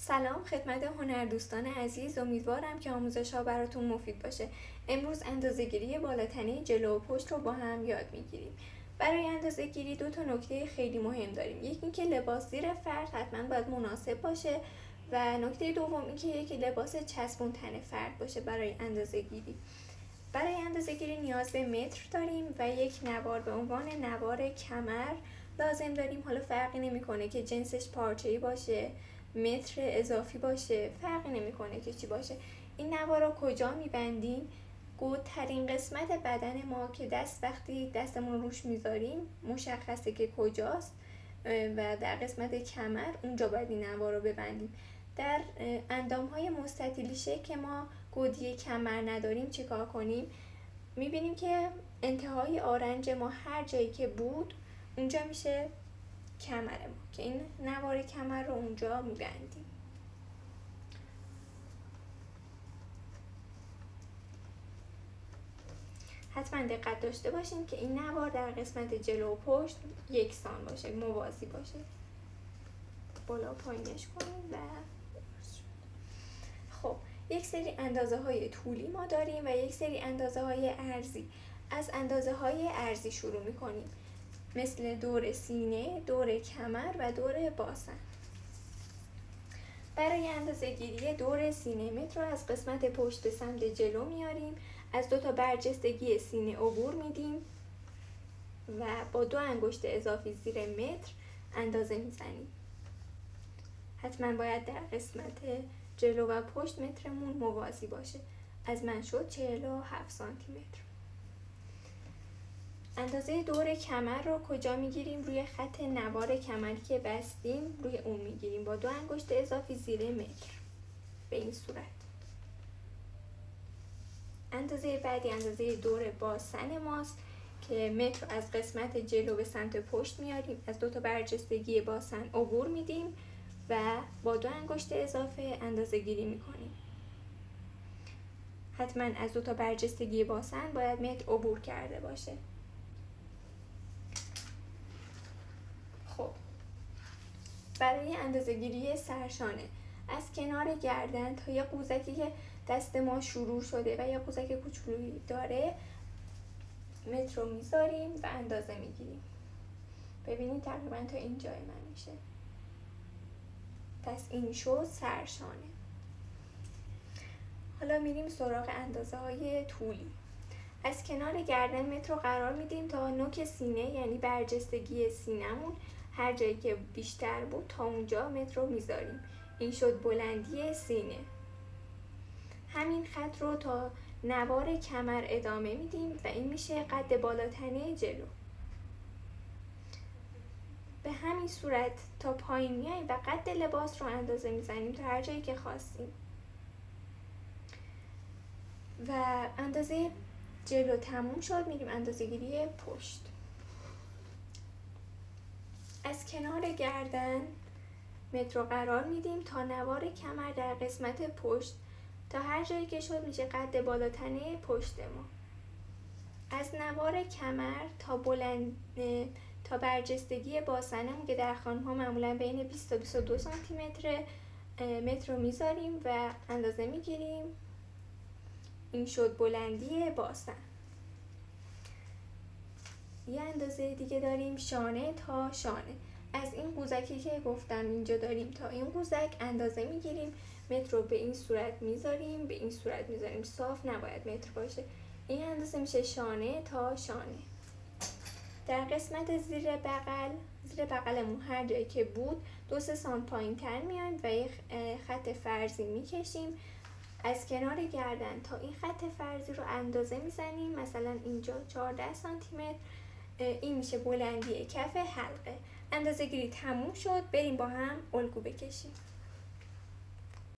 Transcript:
سلام خدمت هنردوستان عزیز، امیدوارم که آموزش ها براتون مفید باشه. امروز اندازه‌گیری بالاتنه جلو و پشت رو با هم یاد میگیریم. برای اندازه‌گیری دو تا نکته خیلی مهم داریم. یکی اینکه لباس زیر فرد حتما باید مناسب باشه و نکته دوم اینکه یک لباس چسبون تن فرد باشه برای اندازه‌گیری. برای اندازه‌گیری نیاز به متر داریم و یک نوار به عنوان نوار کمر لازم داریم. حالا فرقی نمیکنه که جنسش پارچه‌ای باشه، متر اضافی باشه، فرقی نمیکنه که چی باشه. این نوار رو کجا میبندیم؟ گودترین قسمت بدن ما که وقتی دستمون روش میذاریم مشخصه که کجاست و در قسمت کمر اونجا باید این نوار رو ببندیم. در اندامهای مستطیلی شکل که ما گودی کمر نداریم چیکار کنیم؟ میبینیم که انتهای آرنج ما هر جایی که بود اونجا میشه کمر ما که این نوار کمر رو اونجا میبندیم. حتما دقت داشته باشین که این نوار در قسمت جلو و پشت یکسان باشه، موازی باشه. بالا پایینش کنیم و خب یک سری اندازه های طولی ما داریم و یک سری اندازه های عرضی. از اندازه های عرضی شروع میکنیم، مثل دور سینه، دور کمر و دور باسن. برای اندازه گیری دور سینه متر رو از قسمت پشت به سمت جلو میاریم، از دو تا برجستگی سینه عبور میدیم و با 2 انگشت اضافی زیر متر اندازه میزنیم. حتما باید در قسمت جلو و پشت مترمون موازی باشه. از من شد 47 سانتی متر. اندازه دور کمر رو کجا میگیریم؟ روی خط نوار کمری که بستیم روی اون میگیریم با 2 انگشت اضافی زیر متر به این صورت. اندازه بعدی اندازه دور باسن ماست که متر رو از قسمت جلو به سمت پشت میاریم، از 2 تا برجستگی باسن عبور میدیم و با 2 انگشت اضافه اندازه گیری میکنیم. حتما از 2 تا برجستگی باسن باید متر عبور کرده باشه. خب برای اندازه‌گیری سرشانه از کنار گردن تا یه قوزکی که دست ما شروع شده و یه قوزک کوچولویی داره متر رو میذاریم و اندازه میگیریم. ببینید تقریبا تا اینجای من میشه. پس این شد سرشانه. حالا میریم سراغ اندازه های طولی. از کنار گردن متر رو قرار میدیم تا نوک سینه، یعنی برجستگی سینمون هر جایی که بیشتر بود تا اونجا متر رو میذاریم. این شد بلندی سینه. همین خط رو تا نوار کمر ادامه میدیم و این میشه قد بالاتنه جلو. به همین صورت تا پایین میاییم و قد لباس رو اندازه میزنیم تا هر جایی که خواستیم. و اندازه جلو تموم شد، میریم اندازه گیری پشت. از کنار گردن متر رو قرار میدیم تا نوار کمر در قسمت پشت تا هر جایی که شد میشه قد بالاتنه پشت ما. از نوار کمر تا برجستگی باسنمون که در خانم‌ها معمولا بین 20 تا 22 سانتی متر رو میذاریم و اندازه میگیریم. این شد بلندی باسن. یه اندازه دیگه داریم شانه تا شانه. از این قوزکی که گفتم اینجا داریم تا این قوزک اندازه میگیریم، متر رو به این صورت میذاریم، به این صورت میذاریم، صاف نباید متر باشه. این اندازه میشه شانه تا شانه. در قسمت زیر بغلمون هر جایی که بود 2-3 سانت پایین تر میایم و یک خط فرضی میکشیم. از کنار گردن تا این خط فرضی رو اندازه میزنیم، مثلا اینجا 14 سانتی متر. این میشه بلندی کف حلقه. اندازه گیری تموم شد، بریم با هم الگو بکشیم.